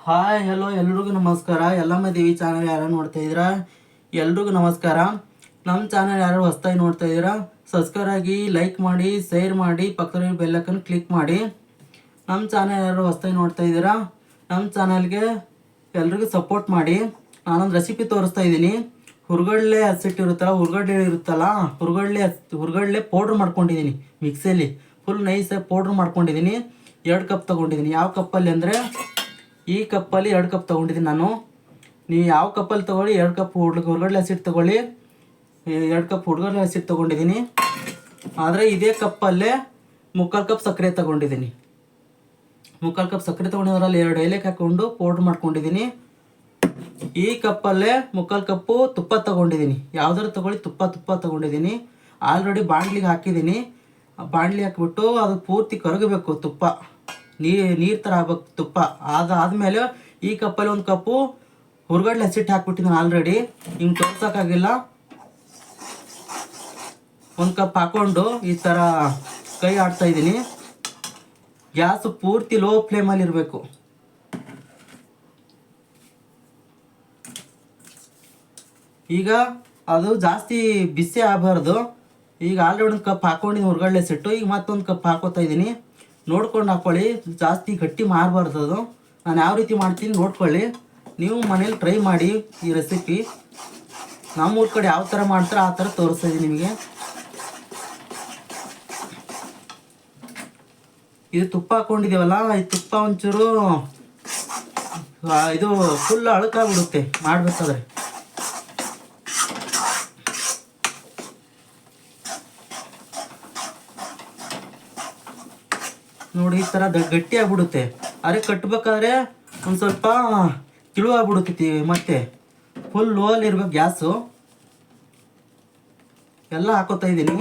Hi hello ಎಲ್ರಿಗೂ ನಮಸ್ಕಾರ. ಎಲ್ಲಮ್ಮ ದೇವಿ channel ಯಾರು ನೋಡ್ತಾ ಇದ್ದೀರಾ ಎಲ್ರಿಗೂ ನಮಸ್ಕಾರ. ನಮ್ಮ ಚಾನಲ್ ಯಾರು ಹೊಸದಾಗಿ ನೋಡ್ತಾ ಇದ್ದೀರಾ ಸಬ್ಸ್ಕ್ರೈಬ್ ಆಗಿ, ಲೈಕ್ ಮಾಡಿ, ಶೇರ್ ಮಾಡಿ, ಪಕ್ಕದಲ್ಲಿ ಬೆಲ್ ಐಕಾನ್ ಕ್ಲಿಕ್ ಮಾಡಿ. ನಮ್ಮ ಚಾನಲ್ ಯಾರು ಹೊಸದಾಗಿ ನೋಡ್ತಾ ಇದ್ದೀರಾ ನಮ್ಮ ಚಾನಲ್ಗೆ ಎಲ್ರಿಗೂ ಸಪೋರ್ಟ್ ಮಾಡಿ. ನಾನೊಂದು ರೆಸಿಪಿ ತೋರಿಸ್ತಾ ಇದ್ದೀನಿ. ಹುರ್ಗಡ್ಲೆ ಇರುತ್ತಲ್ಲ ಹುರ್ಗಡ್ಲೆ ಪೌಡ್ರ್ ಮಾಡ್ಕೊಂಡಿದ್ದೀನಿ. ಮಿಕ್ಸಿಯಲ್ಲಿ ಫುಲ್ ನೈಸ್ ಪೌಡ್ರ್ ಮಾಡ್ಕೊಂಡಿದ್ದೀನಿ. 2 ಕಪ್ ತೊಗೊಂಡಿದ್ದೀನಿ. ಯಾವ ಕಪ್ಪಲ್ಲಿ ಅಂದರೆ ಈ ಕಪ್ಪಲ್ಲಿ 2 ಕಪ್ ತೊಗೊಂಡಿದ್ದೀನಿ ನಾನು. ನೀವು ಯಾವ ಕಪ್ಪಲ್ಲಿ ತೊಗೊಳ್ಳಿ 2 ಕಪ್ ಹುರ್ಗಡ್ಲೆ ಹಸಿಟ್ಟು ತೊಗೊಳ್ಳಿ. 2 ಕಪ್ ಹುರ್ಗಡ್ಲೆ ಹಸಿಟ್ಟು ತೊಗೊಂಡಿದ್ದೀನಿ. ಆದರೆ ಇದೇ ಕಪ್ಪಲ್ಲೇ 3/4 ಕಪ್ ಸಕ್ಕರೆ ತೊಗೊಂಡಿದ್ದೀನಿ. 3/4 ಕಪ್ ಸಕ್ಕರೆ ತೊಗೊಂಡಿದ್ರಲ್ಲಿ 2 ಏಲಕ್ಕಿ ಹಾಕ್ಕೊಂಡು ಪೌಡ್ರ್ ಮಾಡ್ಕೊಂಡಿದ್ದೀನಿ. ಈ ಕಪ್ಪಲ್ಲೇ 3/4 ಕಪ್ಪು ತುಪ್ಪ ತೊಗೊಂಡಿದ್ದೀನಿ. ಯಾವುದಾದ್ರು ತೊಗೊಳ್ಳಿ, ತುಪ್ಪ ತೊಗೊಂಡಿದ್ದೀನಿ. ಆಲ್ರೆಡಿ ಬಾಣಲಿಗೆ ಹಾಕಿದ್ದೀನಿ. ಬಾಣಲಿ ಹಾಕ್ಬಿಟ್ಟು ಅದು ಪೂರ್ತಿ ಕರಗಬೇಕು. ತುಪ್ಪ ನೀರು ಥರ ಆಗ್ಬೇಕು ತುಪ್ಪ. ಅದಾದಮೇಲೆ ಈ ಕಪ್ಪಲ್ಲಿ 1 ಕಪ್ಪು ಹುರ್ಗಡ್ಲೆ ಹಸಿಟ್ಟು ಹಾಕ್ಬಿಟ್ಟಿದ್ದೀನಿ ಆಲ್ರೆಡಿ. ಹಿಂಗೆ ತೋರ್ಸೋಕ್ಕಾಗಿಲ್ಲ. 1 ಕಪ್ ಹಾಕ್ಕೊಂಡು ಈ ಥರ ಕೈ ಆಡ್ತಾಯಿದ್ದೀನಿ. ಗ್ಯಾಸು ಪೂರ್ತಿ ಲೋ ಫ್ಲೇಮಲ್ಲಿ ಇರಬೇಕು. ಈಗ ಅದು ಜಾಸ್ತಿ ಬಿಸಿ ಆಗಬಾರ್ದು. ಈಗ ಆಲ್ರೆಡಿ 1 ಕಪ್ ಹಾಕ್ಕೊಂಡಿದ್ದೀನಿ ಹುರ್ಗಡ್ಲೆ ಹಸಿಟ್ಟು. ಈಗ ಮತ್ತೊಂದು ಕಪ್ ಹಾಕೋತಾ ಇದ್ದೀನಿ. ನೋಡ್ಕೊಂಡು ಹಾಕ್ಕೊಳ್ಳಿ, ಜಾಸ್ತಿ ಗಟ್ಟಿ ಮಾಡಬಾರ್ದು. ಅದು ನಾನು ಯಾವ ರೀತಿ ಮಾಡ್ತೀನಿ ನೋಡ್ಕೊಳ್ಳಿ. ನೀವು ಮನೇಲಿ ಟ್ರೈ ಮಾಡಿ ಈ ರೆಸಿಪಿ. ನಮ್ಮೂರ ಕಡೆ ಯಾವ ಥರ ಮಾಡ್ತಾರೆ ಆ ಥರ ತೋರಿಸ್ತಾ ಇದ್ದೀನಿ ನಿಮಗೆ. ಇದು ತುಪ್ಪ ಹಾಕ್ಕೊಂಡಿದ್ದೀವಲ್ಲ, ಈ ತುಪ್ಪ ಒಂಚೂರು ಇದು ಫುಲ್ ಅಳುಕಾಗ್ಬಿಡುತ್ತೆ ಮಾಡಬೇಕಾದ್ರೆ. ನೋಡಿ ಈ ಥರ ಗಟ್ಟಿ ಆಗ್ಬಿಡುತ್ತೆ. ಅರೆ ಕಟ್ಟಬೇಕಾದ್ರೆ ಒಂದು ಸ್ವಲ್ಪ ತಿಳುವಾಗ್ಬಿಡುತ್ತೈತಿ. ಮತ್ತೆ ಫುಲ್ ಲೋ ಅಲ್ಲಿ ಇರ್ಬೇಕು ಗ್ಯಾಸು. ಎಲ್ಲ ಹಾಕೋತಾ ಇದ್ದೀನಿ.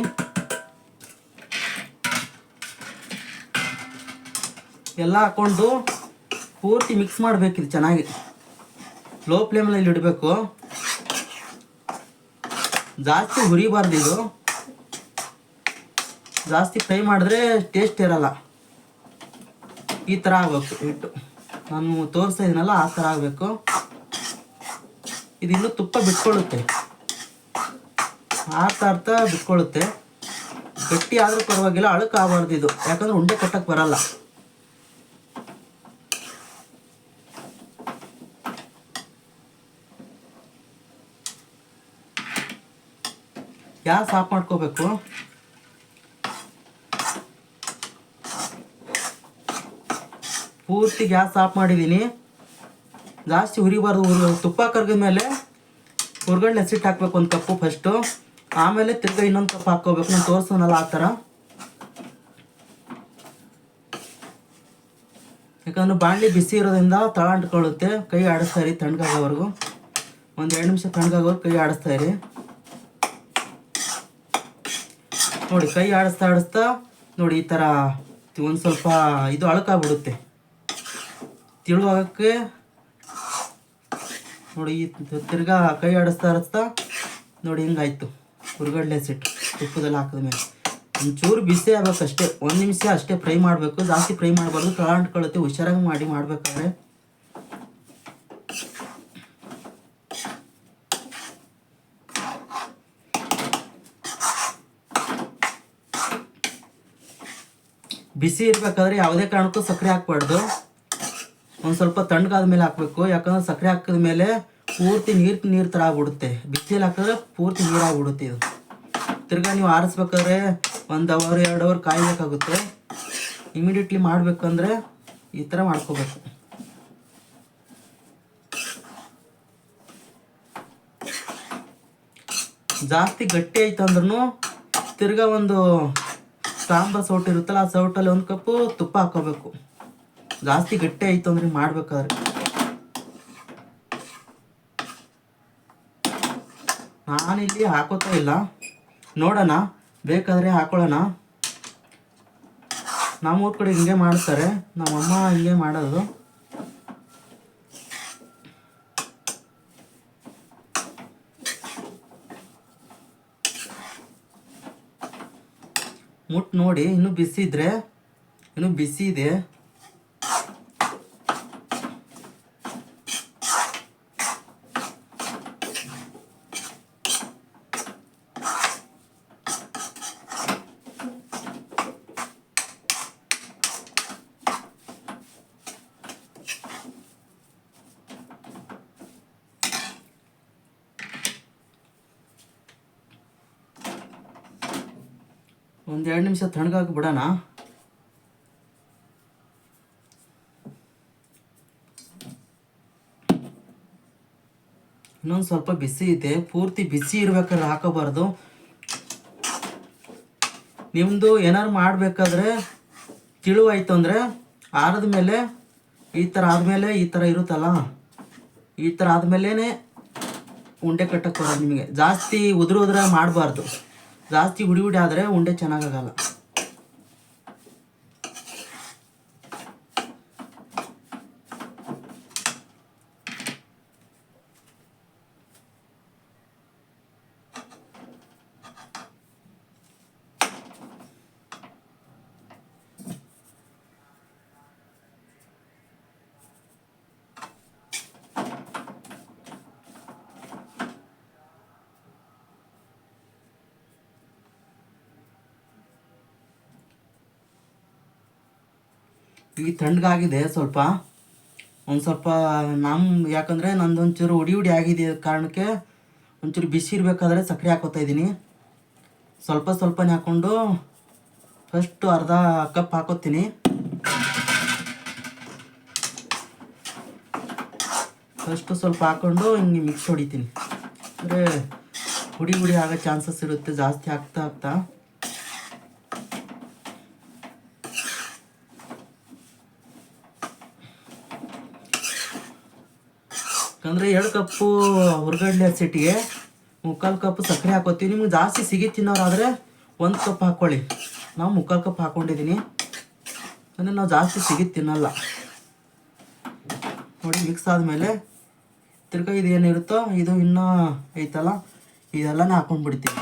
ಎಲ್ಲ ಹಾಕ್ಕೊಂಡು ಪೂರ್ತಿ ಮಿಕ್ಸ್ ಮಾಡಬೇಕಿದು ಚೆನ್ನಾಗಿ. ಲೋ ಫ್ಲೇಮಲ್ಲಿ ಇಡಬೇಕು. ಜಾಸ್ತಿ ಹುರಿಬಾರ್ದು. ಇದು ಜಾಸ್ತಿ ಫ್ರೈ ಮಾಡಿದ್ರೆ ಟೇಸ್ಟ್ ಇರಲ್ಲ. ಈ ಥರ ಆಗಬೇಕು ಹಿಟ್ಟು. ನಾನು ತೋರಿಸ್ತಾ ಇದ್ದೀನಲ್ಲ ಆ ಥರ ಆಗಬೇಕು. ಇದು ಇನ್ನೂ ತುಪ್ಪ ಬಿಟ್ಕೊಳ್ಳುತ್ತೆ. ಆಡ್ತಾ ಬಿಟ್ಕೊಳ್ಳುತ್ತೆ. ಗಟ್ಟಿ ಆದರೂ ಪರವಾಗಿಲ್ಲ, ಅಳುಕಾಗಬಾರ್ದು ಇದು. ಯಾಕಂದ್ರೆ ಉಂಡೆ ಕಟ್ಟಕ್ಕೆ ಬರಲ್ಲ. ಗ್ಯಾಸ್ ಆಫ್ ಮಾಡ್ಕೋಬೇಕು. ಪೂರ್ತಿ ಗ್ಯಾಸ್ ಆಫ್ ಮಾಡಿದ್ದೀನಿ. ಜಾಸ್ತಿ ಹುರಿಬಾರ್ದು. ತುಪ್ಪ ಕರಗಿದ ಮೇಲೆ ಹುರ್ಗಡ್ಲೆ ಹಸಿಟ್ಟು ಹಾಕ್ಬೇಕು 1 ಕಪ್ಪು ಫಸ್ಟು. ಆಮೇಲೆ ತಿರ್ಗಾ ಇನ್ನೊಂದು ಕಪ್ ಹಾಕ್ಕೋಬೇಕು. ನಾನು ತೋರಿಸೋನಲ್ಲ ಆ ಥರ. ಯಾಕಂದ್ರೆ ಬಾಣಲಿ ಬಿಸಿ ಇರೋದ್ರಿಂದ ತಳ ಅಂಟ್ಕೊಳ್ಳುತ್ತೆ. ಕೈ ಆಡಿಸ್ತಾ ಇರಿ ತಣ್ಣಗಾಗೋವರೆಗೂ. ಒಂದು 2 ನಿಮಿಷ ತಣ್ಣಗಾಗೋರು ಕೈ ಆಡಿಸ್ತಾ ಇರಿ. ನೋಡಿ ಕೈ ಆಡಿಸ್ತಾ ನೋಡಿ ಈ ಥರ ಒಂದು ಸ್ವಲ್ಪ ಇದು ಅಳುಕಾಗ್ಬಿಡುತ್ತೆ. ತಿಳುವಾಗಕ್ಕೆ ನೋಡಿ ತಿರ್ಗಾ ಕೈ ಆಡಿಸ್ತಾ ನೋಡಿ ಹಿಂಗಾಯ್ತು ಹುರ್ಗಡ್ಲೆ ಹಸಿಟ್ಟು ತುಪ್ಪದಲ್ಲಿ ಹಾಕಿದ ಮೇಲೆ. ಒಂಚೂರು ಬಿಸಿ ಆಗ್ಬೇಕಷ್ಟೇ. 1 ನಿಮಿಷ ಅಷ್ಟೇ ಫ್ರೈ ಮಾಡಬೇಕು. ಜಾಸ್ತಿ ಫ್ರೈ ಮಾಡಬಾರ್ದು, ತಳ ಅಂಟ್ಕೊಳ್ಳುತ್ತೆ. ಹುಷಾರಾಗಿ ಮಾಡಬೇಕಾದ್ರೆ. ಬಿಸಿ ಇರಬೇಕಾದ್ರೆ ಯಾವುದೇ ಕಾರಣಕ್ಕೂ ಸಕ್ಕರೆ ಹಾಕ್ಬಾರ್ದು. ಒಂದು ಸ್ವಲ್ಪ ತಣ್ಣಗಾದ ಮೇಲೆ ಹಾಕಬೇಕು. ಯಾಕಂದ್ರೆ ಸಕ್ಕರೆ ಹಾಕಿದ ಮೇಲೆ ಪೂರ್ತಿ ನೀರು ಥರ ಆಗ್ಬಿಡುತ್ತೆ. ಬಿಸಿಯಲ್ಲಿ ಹಾಕಿದ್ರೆ ಪೂರ್ತಿ ನೀರು ಆಗ್ಬಿಡುತ್ತೆ ಇದು. ತಿರ್ಗಾ ನೀವು ಆರಿಸ್ಬೇಕಾದ್ರೆ 1 ಅವರ್ 2 ಅವರ್ ಕಾಯಬೇಕಾಗುತ್ತೆ. ಇಮಿಡಿಯೇಟ್ಲಿ ಮಾಡಬೇಕಂದ್ರೆ ಈ ಥರ ಮಾಡ್ಕೋಬೇಕು. ಜಾಸ್ತಿ ಗಟ್ಟಿ ಆಯ್ತು ಅಂದ್ರೂ ತಿರ್ಗಾ ಒಂದು ಸಾಂಬಾರು ಸೌಟು ಇರುತ್ತಲ್ಲ, ಆ ಸೌಟಲ್ಲಿ 1 ಕಪ್ಪು ತುಪ್ಪ ಹಾಕೋಬೇಕು. ಜಾಸ್ತಿ ಗಟ್ಟಿ ಆಯಿತು ಅಂದ್ರೆ ಮಾಡಬೇಕಾದ್ರೆ. ನಾನಿಲ್ಲಿ ಹಾಕೋತಾ ಇಲ್ಲ, ನೋಡೋಣ ಬೇಕಾದರೆ ಹಾಕೊಳ್ಳೋಣ. ನಮ್ಮೂರ ಕಡೆ ಹಿಂಗೆ ಮಾಡ್ತಾರೆ, ನಮ್ಮಮ್ಮ ಹಿಂಗೆ ಮಾಡೋದು. ಮುಟ್ಟು ನೋಡಿ, ಇನ್ನೂ ಬಿಸಿ ಇದ್ರೆ, ಇನ್ನೂ ಬಿಸಿ ಇದೆ. ಒಂದು 2 ನಿಮಿಷ ತಣ್ಣಗಾಗಿ ಬಿಡೋಣ. ಇನ್ನೊಂದು ಸ್ವಲ್ಪ ಬಿಸಿ ಇದೆ, ಪೂರ್ತಿ ಬಿಸಿ ಇರ್ಬೇಕಾದ್ರೆ ಹಾಕೋಬಾರ್ದು. ನಿಮ್ಮದು ಏನಾದ್ರು ಮಾಡಬೇಕಾದ್ರೆ ತಿಳುವಾಯ್ತು ಅಂದರೆ ಆರದ ಮೇಲೆ ಈ ಥರ ಆದಮೇಲೆ ಈ ಥರ ಇರುತ್ತಲ್ಲ, ಈ ಥರ ಆದಮೇಲೆ ಉಂಡೆ ಕಟ್ಟಕ್ಕೆ ಬರೋದು ನಿಮಗೆ. ಜಾಸ್ತಿ ಉದುರು ಮಾಡಬಾರ್ದು, ಜಾಸ್ತಿ ಹುಡಿ ಆದರೆ ಉಂಡೆ ಚೆನ್ನಾಗಾಗಲ್ಲ. ಈಗ ತಣ್ಣಗಾಗಿದೆ ಸ್ವಲ್ಪ, ಒಂದು ಸ್ವಲ್ಪ ಯಾಕಂದರೆ ನಂದೊಂಚೂರು ಹುಡಿ ಆಗಿದೆ ಕಾರಣಕ್ಕೆ ಒಂಚೂರು ಬಿಸಿ ಇರಬೇಕಾದ್ರೆ ಸಕ್ಕರೆ ಹಾಕೋತಾ ಇದ್ದೀನಿ. ಸ್ವಲ್ಪನೇ ಹಾಕ್ಕೊಂಡು ಫಸ್ಟು ಅರ್ಧ ಕಪ್ ಹಾಕೋತೀನಿ. ಫಸ್ಟು ಸ್ವಲ್ಪ ಹಾಕ್ಕೊಂಡು ಹಿಂಗೆ ಮಿಕ್ಸ್ ಹೊಡಿತೀನಿ, ಅಂದರೆ ಹುಡಿ ಆಗೋ ಚಾನ್ಸಸ್ ಇರುತ್ತೆ ಜಾಸ್ತಿ ಆಗ್ತಾ. ಯಾಕಂದರೆ 2 ಕಪ್ಪು ಹುರ್ಗಡ್ಲೆ ಹಸಿಟ್ಟಿಗೆ 3/4 ಕಪ್ ಸಕ್ಕರೆ ಹಾಕೋತೀವಿ. ನಿಮ್ಗೆ ಜಾಸ್ತಿ ಸಿಗಿ ತಿನ್ನೋರಾದರೆ 1 ಕಪ್ ಹಾಕ್ಕೊಳ್ಳಿ. ನಾವು 3/4 ಕಪ್ ಹಾಕ್ಕೊಂಡಿದ್ದೀನಿ, ಅಂದರೆ ನಾವು ಜಾಸ್ತಿ ಸಿಗಿ ತಿನ್ನಲ್ಲ. ನೋಡಿ ಮಿಕ್ಸ್ ಆದಮೇಲೆ ತಿರ್ಗಾ ಇದು ಏನಿರುತ್ತೋ ಇದು ಇನ್ನೂ ಐತಲ್ಲ, ಇದೆಲ್ಲನೇ ಹಾಕ್ಕೊಂಡ್ಬಿಡ್ತೀವಿ.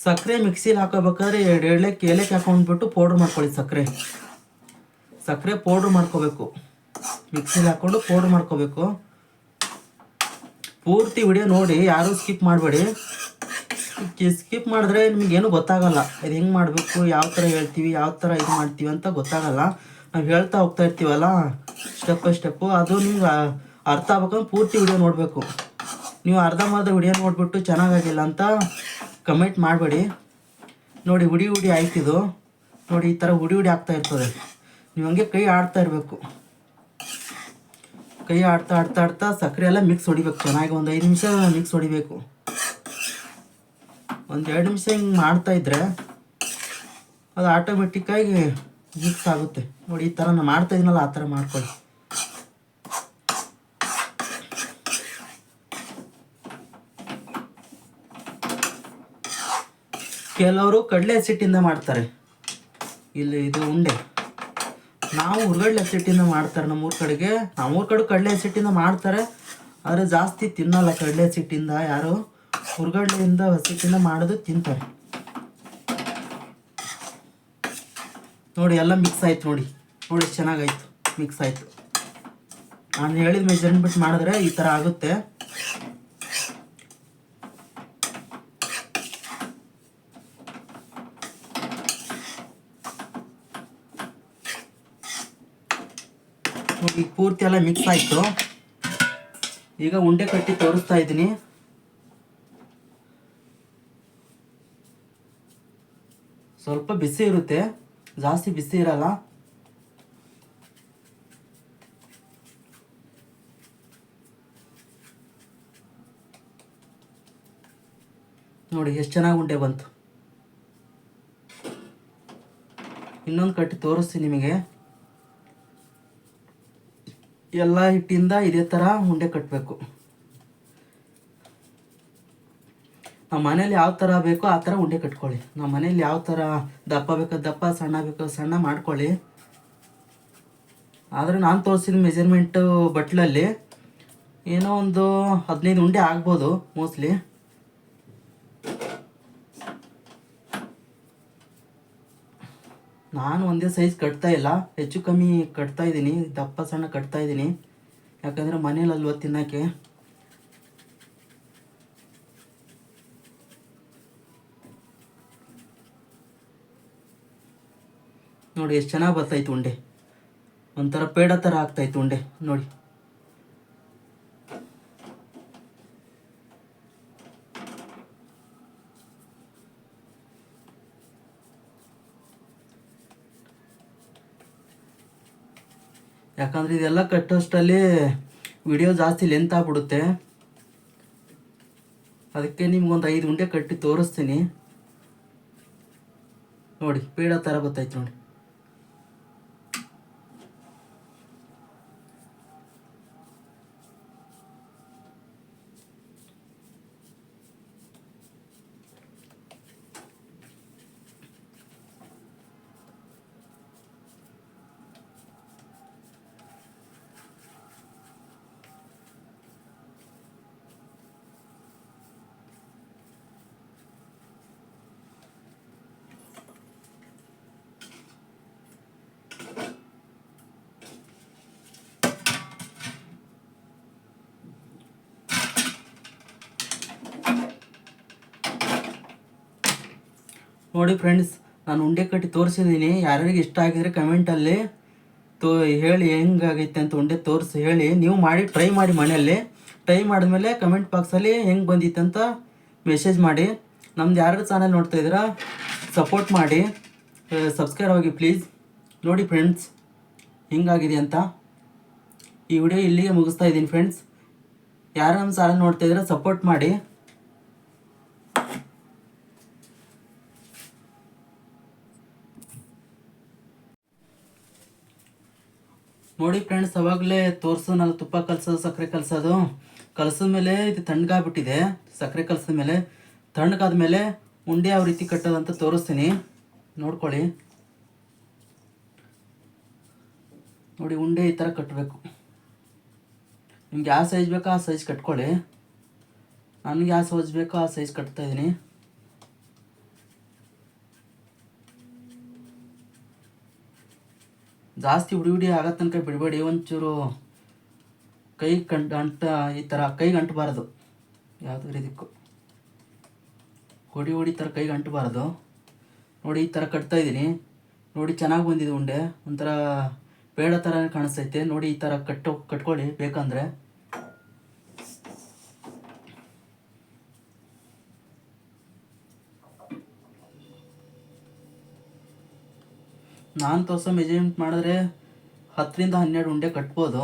ಸಕ್ಕರೆ ಮಿಕ್ಸಿಲಿ ಹಾಕೋಬೇಕಾದ್ರೆ 2 ಏಲಕ್ಕಿ ಹಾಕೊಂಡ್ಬಿಟ್ಟು ಪೌಡ್ರ್ ಮಾಡ್ಕೊಳ್ಳಿ. ಸಕ್ಕರೆ ಪೌಡ್ರ್ ಮಾಡ್ಕೋಬೇಕು, ಮಿಕ್ಸಿಲಿ ಹಾಕ್ಕೊಂಡು ಪೌಡ್ರ್ ಮಾಡ್ಕೋಬೇಕು. ಪೂರ್ತಿ ವಿಡಿಯೋ ನೋಡಿ, ಯಾರೂ ಸ್ಕಿಪ್ ಮಾಡಬೇಡಿ. ಸ್ಕಿಪ್ ಮಾಡಿದ್ರೆ ನಿಮಗೇನು ಗೊತ್ತಾಗಲ್ಲ, ಇದು ಹೆಂಗೆ ಮಾಡಬೇಕು, ಯಾವ ಥರ ಹೇಳ್ತೀವಿ, ಯಾವ ಥರ ಇದು ಮಾಡ್ತೀವಿ ಅಂತ ಗೊತ್ತಾಗಲ್ಲ. ನಾವು ಹೇಳ್ತಾ ಹೋಗ್ತಾ ಇರ್ತೀವಲ್ಲ ಸ್ಟೆಪ್ ಬೈ ಸ್ಟೆಪ್ಪು, ಅದು ನಿಮ್ಗೆ ಅರ್ಥ ಆಗ್ಬೇಕಂದ್ರೆ ಪೂರ್ತಿ ವಿಡಿಯೋ ನೋಡಬೇಕು. ನೀವು ಅರ್ಧಂಬರ್ಧ ವಿಡಿಯೋ ನೋಡಿಬಿಟ್ಟು ಚೆನ್ನಾಗಾಗಿಲ್ಲ ಅಂತ ಕಮೆಂಟ್ ಮಾಡಬೇಡಿ. ನೋಡಿ ಹುಡಿ ಆಯ್ತಿದು, ನೋಡಿ ಈ ಥರ ಹುಡಿ ಆಗ್ತಾ ಇರ್ತದೆ. ನೀವು ಹಂಗೆ ಕೈ ಆಡ್ತಾ ಇರಬೇಕು, ಕೈ ಆಡ್ತಾ ಸಕ್ಕರೆ ಎಲ್ಲ ಮಿಕ್ಸ್ ಹೊಡಿಬೇಕು ಚೆನ್ನಾಗಿ. ಒಂದು 5 ನಿಮಿಷ ಮಿಕ್ಸ್ ಹೊಡಿಬೇಕು. ಒಂದು 2 ನಿಮಿಷ ಹಿಂಗೆ ಮಾಡ್ತಾಯಿದ್ರೆ ಅದು ಆಟೋಮೆಟಿಕ್ಕಾಗಿ ಮಿಕ್ಸ್ ಆಗುತ್ತೆ. ನೋಡಿ ಈ ಥರ ನಾನು ಮಾಡ್ತಾಯಿದ್ದೀನಲ್ಲ, ಆ ಥರ ಮಾಡ್ಕೊಳ್ಳಿ. ಕೆಲವರು ಕಡಲೆ ಹಸಿಟ್ಟಿಂದ ಮಾಡ್ತಾರೆ, ಇಲ್ಲಿ ಇದು ಉಂಡೆ. ನಾವು ಹುರ್ಗಡ್ಲೆ ಹಸಿಟ್ಟಿಂದ ಮಾಡ್ತಾರೆ ನಮ್ಮೂರ ಕಡೆಗೆ. ನಮ್ಮೂರ ಕಡೆ ಕಡಲೆ ಹಸಿಟ್ಟಿಂದ ಮಾಡ್ತಾರೆ, ಆದರೆ ಜಾಸ್ತಿ ತಿನ್ನಲ್ಲ ಕಡಲೆ ಹಸಿಟ್ಟಿಂದ ಯಾರು. ಹುರ್ಗಡ್ಲೆಯಿಂದ ಹಸಿಟ್ಟಿಂದ ಮಾಡೋದು ತಿಂತಾರೆ. ನೋಡಿ ಎಲ್ಲ ಮಿಕ್ಸ್ ಆಯ್ತು, ನೋಡಿ ಚೆನ್ನಾಗಾಯ್ತು, ಮಿಕ್ಸ್ ಆಯಿತು. ನಾನು ಹೇಳಿದ ಮೆಜರ್ಮೆಂಟ್ ಮಾಡಿದ್ರೆ ಈ ಥರ ಆಗುತ್ತೆ. ಈಗ ಪೂರ್ತಿ ಎಲ್ಲ ಮಿಕ್ಸ್ ಆಯಿತು. ಈಗ ಉಂಡೆ ಕಟ್ಟಿ ತೋರಿಸ್ತಾ ಇದ್ದೀನಿ. ಸ್ವಲ್ಪ ಬಿಸಿ ಇರುತ್ತೆ, ಜಾಸ್ತಿ ಬಿಸಿ ಇರಲ್ಲ. ನೋಡಿ ಎಷ್ಟು ಚೆನ್ನಾಗಿ ಉಂಡೆ ಬಂತು. ಇನ್ನೊಂದು ಕಟ್ಟಿ ತೋರಿಸ್ತೀನಿ ನಿಮಗೆ. ಎಲ್ಲ ಹಿಟ್ಟಿಂದ ಇದೇ ಥರ ಉಂಡೆ ಕಟ್ಟಬೇಕು. ನಮ್ಮ ಮನೇಲಿ ಯಾವ ಥರ ಬೇಕೋ ಆ ಥರ ಉಂಡೆ ಕಟ್ಕೊಳ್ಳಿ. ನಮ್ಮ ಮನೇಲಿ ಯಾವ ಥರ ದಪ್ಪ ಬೇಕೋ ದಪ್ಪ, ಸಣ್ಣ ಬೇಕೋ ಸಣ್ಣ ಮಾಡ್ಕೊಳ್ಳಿ. ಆದರೆ ನಾನು ತೋರಿಸಿದ ಮೆಜರ್ಮೆಂಟು ಬಟ್ಲಲ್ಲಿ ಏನೋ ಒಂದು 15 ಉಂಡೆ ಆಗ್ಬೋದು ಮೋಸ್ಟ್ಲಿ. ನಾನು ಒಂದೇ ಸೈಜ್ ಕಟ್ತಾ ಇಲ್ಲ, ಹೆಚ್ಚು ಕಮ್ಮಿ ಕಟ್ತಾ ಇದ್ದೀನಿ, ದಪ್ಪ ಸಣ್ಣ ಕಟ್ತಾ ಇದ್ದೀನಿ. ಯಾಕಂದರೆ ಮನೇಲಲ್ವ ತಿನ್ನೋಕ್ಕೆ. ನೋಡಿ ಎಷ್ಟು ಚೆನ್ನಾಗಿ ಬರ್ತಾಯಿತ್ತು ಉಂಡೆ, ಒಂಥರ ಪೇಡ ಥರ ಆಗ್ತಾಯಿತ್ತು ಉಂಡೆ ನೋಡಿ. ಯಾಕಂದರೆ ಇದೆಲ್ಲ ಕಟ್ಟೋಷ್ಟರಲ್ಲಿ ವಿಡಿಯೋ ಜಾಸ್ತಿ ಲೆಂತ್ ಆಗ್ಬಿಡುತ್ತೆ. ಅದಕ್ಕೆ ನಿಮ್ಗೊಂದು 5 ಉಂಡೆ ಕಟ್ಟಿ ತೋರಿಸ್ತೀನಿ ನೋಡಿ. ಪೇಡ ಥರ ಗೊತ್ತಾಯ್ತು ನೋಡಿ. ನೋಡಿ ಫ್ರೆಂಡ್ಸ್, ನಾನು ಉಂಡೆ ಕಟ್ಟಿ ತೋರಿಸಿದ್ದೀನಿ. ಯಾರ್ಯಾರಿಗೆ ಇಷ್ಟ ಆಗಿದ್ರೆ ಕಮೆಂಟಲ್ಲಿ ಹೇಳಿ ಹೆಂಗಾಗೈತೆ ಅಂತ ಉಂಡೆ ತೋರಿಸಿ ಹೇಳಿ. ನೀವು ಮಾಡಿ ಟ್ರೈ ಮಾಡಿ ಮನೆಯಲ್ಲಿ. ಟ್ರೈ ಮಾಡಿದ್ಮೇಲೆ ಕಮೆಂಟ್ ಬಾಕ್ಸಲ್ಲಿ ಹೆಂಗೆ ಬಂದಿತ್ತು ಅಂತ ಮೆಸೇಜ್ ಮಾಡಿ. ನಮ್ದು ಯಾರು ಚಾನಲ್ ನೋಡ್ತಾ ಇದ್ದೀರಾ ಸಪೋರ್ಟ್ ಮಾಡಿ, ಸಬ್ಸ್ಕ್ರೈಬ್ ಆಗಿ ಪ್ಲೀಸ್. ನೋಡಿ ಫ್ರೆಂಡ್ಸ್ ಹೆಂಗಾಗಿದೆ ಅಂತ. ಈ ವಿಡಿಯೋ ಇಲ್ಲಿಗೆ ಮುಗಿಸ್ತಾ ಇದ್ದೀನಿ ಫ್ರೆಂಡ್ಸ್. ಯಾರು ನಮ್ಮ ಚಾನಲ್ ನೋಡ್ತಾ ಇದ್ದೀರಾ ಸಪೋರ್ಟ್ ಮಾಡಿ. ನೋಡಿ ಫ್ರೆಂಡ್ಸ್, ಅವಾಗಲೇ ತೋರಿಸೋನಲ್ಲ ತುಪ್ಪ ಕಲಸೋದು ಸಕ್ಕರೆ ಕಲಸಿದ ಮೇಲೆ ಇದು ತಣ್ಣಗಾಗ್ಬಿಟ್ಟಿದೆ. ಸಕ್ಕರೆ ಕಲಸಿದ ಮೇಲೆ ತಣ್ಣಗಾದ ಮೇಲೆ ಉಂಡೆ ಯಾವ ರೀತಿ ಕಟ್ಟೋದಂತ ತೋರಿಸ್ತೀನಿ ನೋಡ್ಕೊಳ್ಳಿ. ನೋಡಿ ಉಂಡೆ ಈ ಥರ ಕಟ್ಟಬೇಕು. ನಿಮ್ಗೆ ಯಾವ ಸೈಜ್ ಬೇಕೋ ಆ ಸೈಜ್ ಕಟ್ಕೊಳ್ಳಿ. ನನಗೆ ಯಾವ ಸೈಜ್ ಬೇಕೋ ಆ ಸೈಜ್ ಕಟ್ತಾಯಿದ್ದೀನಿ. ಜಾಸ್ತಿ ಹುಡಿ ಆಗೋ ತನಕ ಬಿಡಬೇಡಿ. ಒಂಚೂರು ಕೈ ಈ ಥರ ಕೈಗೆ ಅಂಟಬಾರ್ದು. ಯಾವುದೇ ರೀತಿಕ್ಕೂ ಹೊಡಿ ಥರ ಕೈಗೆ ಅಂಟಬಾರ್ದು. ನೋಡಿ ಈ ಥರ ಕಟ್ತಾಯಿದ್ದೀನಿ. ನೋಡಿ ಚೆನ್ನಾಗಿ ಬಂದಿದೆ ಉಂಡೆ. ಒಂಥರ ಬೇಡ ಥರನೇ ಕಾಣಿಸ್ತೈತೆ. ನೋಡಿ ಈ ಥರ ಕಟ್ಕೊಳ್ಳಿ ಬೇಕಂದರೆ. ನಾನು ತೋರಿಸೋ ಮೆಜರ್ಮೆಂಟ್ ಮಾಡಿದ್ರೆ 10ರಿಂದ 12 ಉಂಡೆ ಕಟ್ಬೋದು.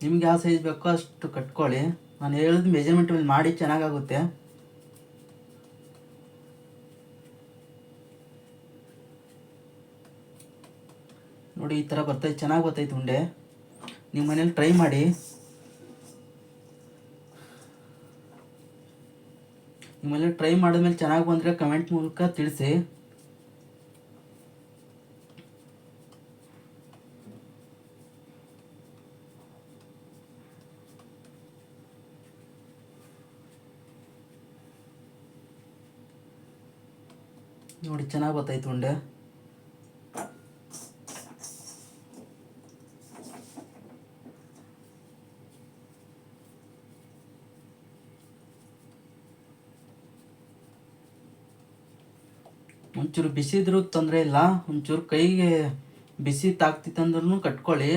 ನಿಮ್ಗೆ ಯಾವ ಸೈಜ್ ಬೇಕೋ ಅಷ್ಟು ಕಟ್ಕೊಳ್ಳಿ. ನಾನು ಹೇಳಿದ ಮೆಜರ್ಮೆಂಟ್ ಮಾಡಿ ಚೆನ್ನಾಗಾಗುತ್ತೆ. ನೋಡಿ ಈ ಥರ ಬರ್ತೈತೆ, ಚೆನ್ನಾಗಿ ಬರ್ತೈತೆ ಉಂಡೆ. ನಿಮ್ಮ ಮನೇಲಿ ಟ್ರೈ ಮಾಡಿ. ನಿಮ್ಮ ಮನೇಲಿ ಟ್ರೈ ಮಾಡಿದ್ಮೇಲೆ ಚೆನ್ನಾಗಿ ಬಂದರೆ ಕಮೆಂಟ್ ಮೂಲಕ ತಿಳಿಸಿ. ನೋಡಿ ಚೆನ್ನಾಗಿ ಬರ್ತೈತೆ ಉಂಡೆ. ಒಂಚೂರು ಬಿಸಿ ಇದ್ರೂ ತೊಂದರೆ ಇಲ್ಲ. ಒಂಚೂರು ಕೈಗೆ ಬಿಸಿ ತಾಗ್ತಿತ್ತಂದ್ರೂ ಕಟ್ಕೊಳ್ಳಿ.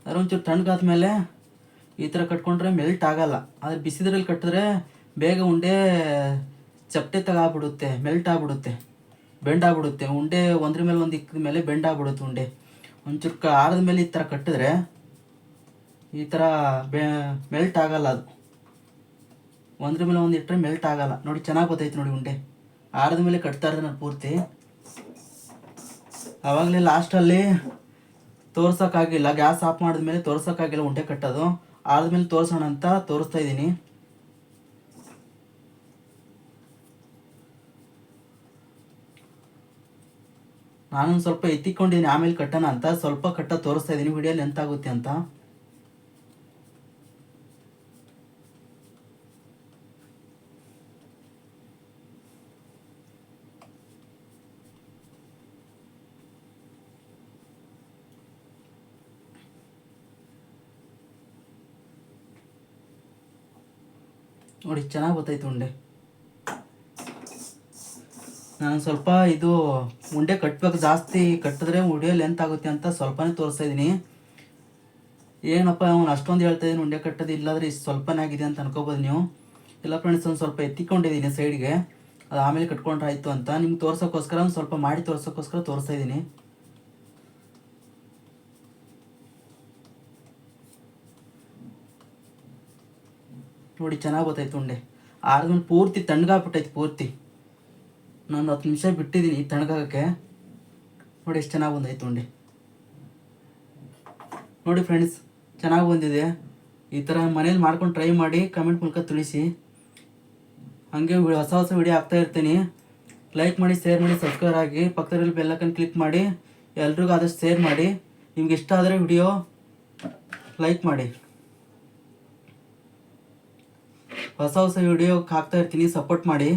ಅದ್ರ ಒಂಚೂರು ತಣ್ಣಗಾದ್ಮೇಲೆ ಈ ಥರ ಕಟ್ಕೊಂಡ್ರೆ ಮೆಲ್ಟ್ ಆಗಲ್ಲ. ಆದರೆ ಬಿಸಿದ್ರಲ್ಲಿ ಕಟ್ಟಿದ್ರೆ ಬೇಗ ಉಂಡೆ ಚಪ್ಪಟೆ ತಗಾಗ್ಬಿಡುತ್ತೆ, ಮೆಲ್ಟ್ ಆಗ್ಬಿಡುತ್ತೆ, ಬೆಂಡ್ ಆಗ್ಬಿಡುತ್ತೆ. ಉಂಡೆ ಒಂದ್ರ ಮೇಲೆ ಒಂದು ಇಕ್ಕಿದ ಮೇಲೆ ಬೆಂಡ್ ಆಗ್ಬಿಡುತ್ತೆ ಉಂಡೆ. ಒಂಚೂರು ಆರದ ಮೇಲೆ ಈ ಥರ ಕಟ್ಟಿದ್ರೆ ಈ ಥರ ಮೆಲ್ಟ್ ಆಗಲ್ಲ. ಅದು ಒಂದ್ರ ಮೇಲೆ ಒಂದು ಇಟ್ಟರೆ ಮೆಲ್ಟ್ ಆಗಲ್ಲ. ನೋಡಿ ಚೆನ್ನಾಗಿ ಗೊತ್ತೈತೆ ನೋಡಿ ಉಂಡೆ. ಆರದ ಮೇಲೆ ಕಟ್ತಾ ಇರೋದು ನಾನು ಪೂರ್ತಿ. ಆವಾಗಲೇ ಲಾಸ್ಟಲ್ಲಿ ತೋರ್ಸೋಕ್ಕಾಗಿಲ್ಲ, ಗ್ಯಾಸ್ ಆಫ್ ಮಾಡಿದ್ಮೇಲೆ ತೋರ್ಸೋಕ್ಕಾಗಿಲ್ಲ ಉಂಡೆ ಕಟ್ಟೋದು. ಆದ್ಮೇಲೆ ತೋರಿಸೋಣ ಅಂತ ತೋರಿಸ್ತಾ ಇದ್ದೀನಿ. ನಾನೊಂದು ಸ್ವಲ್ಪ ಎತ್ತಿಕೊಂಡಿದ್ದೀನಿ, ಆಮೇಲೆ ಕಟ್ಟೋಣ ಅಂತ. ಸ್ವಲ್ಪ ಕಟ್ಟ ತೋರಿಸ್ತಾ ಇದ್ದೀನಿ, ವಿಡಿಯೋ ಲೆಂತ್ ಆಗುತ್ತೆ ಅಂತ. ನೋಡಿ ಚೆನ್ನಾಗಿ ಗೊತ್ತಾಯ್ತು ಉಂಡೆ. ನಾನು ಸ್ವಲ್ಪ ಇದು ಉಂಡೆ ಕಟ್ಟಬೇಕು, ಜಾಸ್ತಿ ಕಟ್ಟಿದ್ರೆ ವಿಡಿಯೋ ಲೆಂತ್ ಆಗುತ್ತೆ ಅಂತ ಸ್ವಲ್ಪನೇ ತೋರಿಸ್ತಾ ಇದ್ದೀನಿ. ಏನಪ್ಪ ಅವ್ನು ಅಷ್ಟೊಂದು ಹೇಳ್ತಾ ಇದ್ದೀನಿ ಉಂಡೆ ಕಟ್ಟೋದು, ಇಲ್ಲಾಂದರೆ ಇಷ್ಟು ಸ್ವಲ್ಪನೇ ಆಗಿದೆ ಅಂತ ಅನ್ಕೋಬೋದು ನೀವು. ಇಲ್ಲ ಫ್ರೆಂಡ್ಸ್, ಒಂದು ಸ್ವಲ್ಪ ಎತ್ತಿಕೊಂಡಿದ್ದೀನಿ ಸೈಡ್ಗೆ, ಅದು ಆಮೇಲೆ ಕಟ್ಕೊಂಡ್ರೆ ಆಯಿತು ಅಂತ. ನಿಮ್ಗೆ ತೋರ್ಸೋಕ್ಕೋಸ್ಕರ ಒಂದು ಸ್ವಲ್ಪ ಮಾಡಿ ತೋರ್ಸೋಕ್ಕೋಸ್ಕರ ತೋರಿಸ್ತಾ ಇದ್ದೀನಿ. ನೋಡಿ ಚೆನ್ನಾಗಿ ಗೊತ್ತಾಯ್ತು ಉಂಡೆ. ಆದ್ಮೇಲೆ ಪೂರ್ತಿ ತಣ್ಣಗಾಗ್ಬಿಟ್ಟೈತೆ ಪೂರ್ತಿ. ನಾನು 10 ನಿಮಿಷ ಬಿಟ್ಟಿದ್ದೀನಿ ತಣ್ಣಗಾಗಕ್ಕೆ. ನೋಡಿ ಎಷ್ಟು ಚೆನ್ನಾಗಿ ಬಂದೈತೆ ಉಂಡೆ. ನೋಡಿ ಫ್ರೆಂಡ್ಸ್, ಚೆನ್ನಾಗಿ ಬಂದಿದೆ. ಈ ಥರ ಮನೇಲಿ ಮಾಡ್ಕೊಂಡು ಟ್ರೈ ಮಾಡಿ ಕಮೆಂಟ್ ಮೂಲಕ ತಿಳಿಸಿ. ಹಾಗೆ ಹೊಸ ಹೊಸ ವಿಡಿಯೋ ಹಾಕ್ತಾ ಇರ್ತೀನಿ. ಲೈಕ್ ಮಾಡಿ, ಶೇರ್ ಮಾಡಿ, ಸಬ್ಸ್ಕ್ರೈಬ್ ಆಗಿ, ಪಕ್ಕದಲ್ಲಿ ಬೆಲ್ ಐಕಾನ್ ಕ್ಲಿಕ್ ಮಾಡಿ. ಎಲ್ರಿಗೂ ಆದಷ್ಟು ಶೇರ್ ಮಾಡಿ. ನಿಮ್ಗೆ ಇಷ್ಟ ಆದರೆ ವಿಡಿಯೋ ಲೈಕ್ ಮಾಡಿ. ಹೊಸ ಹೊಸ ವಿಡಿಯೋ ಹಾಕ್ತಾ ಇರ್ತೀನಿ, ಸಪೋರ್ಟ್ ಮಾಡಿ.